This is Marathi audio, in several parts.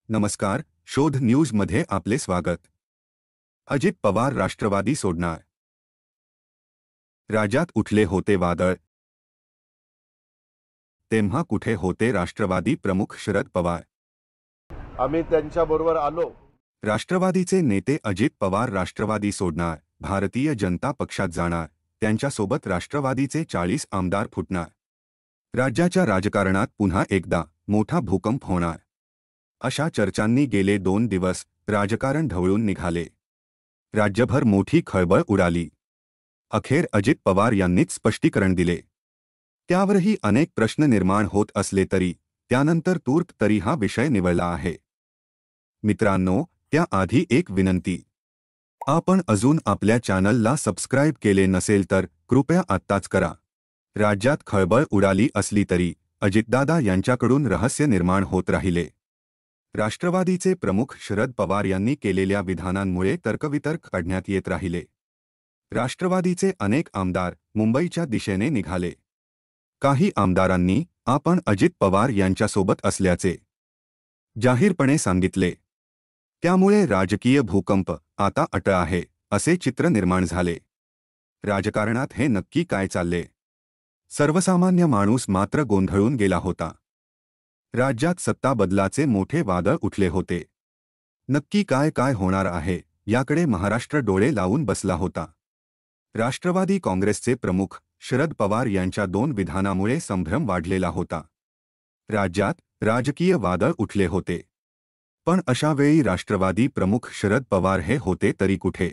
नमस्कार, शोध न्यूज मध्ये आपले स्वागत। अजित पवार राष्ट्रवादी सोडणार, राज्यात उठले होते वादळ, तेव्हा कुठे होते राष्ट्रवादी प्रमुख शरद पवार? आम्ही त्यांच्याबरोबर आलो। राष्ट्रवादीचे नेते अजित पवार राष्ट्रवादी सोडणार, भारतीय जनता पक्षात जाणार, त्यांच्यासोबत राष्ट्रवादीचे 40 आमदार फुटणार। राज्याच्या राजकारणात पुन्हा एकदा मोठा भूकंप होणार, अशा चर्चांनी गेले 2 दिवस राजकारण ढवळून निघाले। राज्यभर मोठी खळबळ उडाली। अखेर अजित पवार यांनीच स्पष्टीकरण दिले। त्यावरही अनेक प्रश्न निर्माण होत असले तरी त्यानंतर तूर्त तरी हा विषय निवळला आहे। मित्रांनो, त्याआधी एक विनंती, आपण अजून आपल्या चॅनलला सबस्क्राइब केले नसेल तर कृपया आत्ताच करा। राज्यात खळबळ उडाली असली तरी अजितदादा यांच्याकडून रहस्य निर्माण होत राहिले। राष्ट्रवादीचे प्रमुख शरद पवार यांनी केलेल्या विधानांमुळे तर्कवितर्क काढण्यात येत राहिले। राष्ट्रवादीचे अनेक आमदार मुंबईच्या दिशेने निघाले। काही आमदारांनी आपण अजित पवार यांच्यासोबत असल्याचे जाहीरपणे सांगितले। त्यामुळे राजकीय भूकंप आता अटळ आहे, असे चित्र निर्माण झाले। राजकारणात हे नक्की काय चालले? सर्वसामान्य माणूस मात्र गोंधळून गेला होता। राज्यात सत्ता बदलाचे मोठे वादळ उठले होते। नक्की काय होणार आहे याकडे महाराष्ट्र डोळे लावून बसला होता। राष्ट्रवादी काँग्रेसचे प्रमुख शरद पवार यांच्या 2 विधानामुळे संभ्रम वाढलेला होता। राज्यात राजकीय वादळ उठले होते। पण अशा वेळी राष्ट्रवादी प्रमुख शरद पवार हे होते तरी कुठे?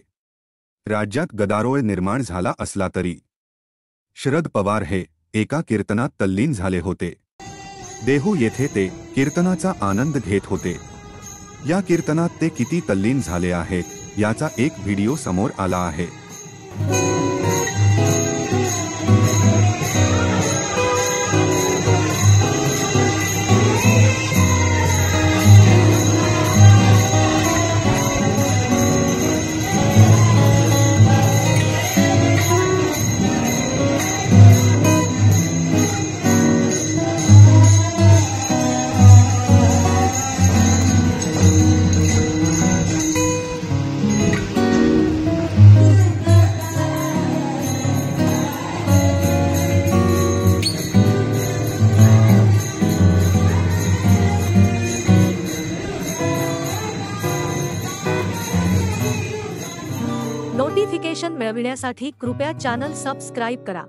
राज्यात गदारोळ निर्माण झाला असला तरी शरद पवार हे एका कीर्तनात तल्लीन झाले होते। देहू येथे ते कीर्तनाचा आनंद घेत होते। या कीर्तनात ते किती तल्लीन झाले आहेत याचा एक व्हिडिओ समोर आला आहे। नोटिफिकेशन मिळविण्यासाठी कृपया चॅनल सबस्क्राइब करा।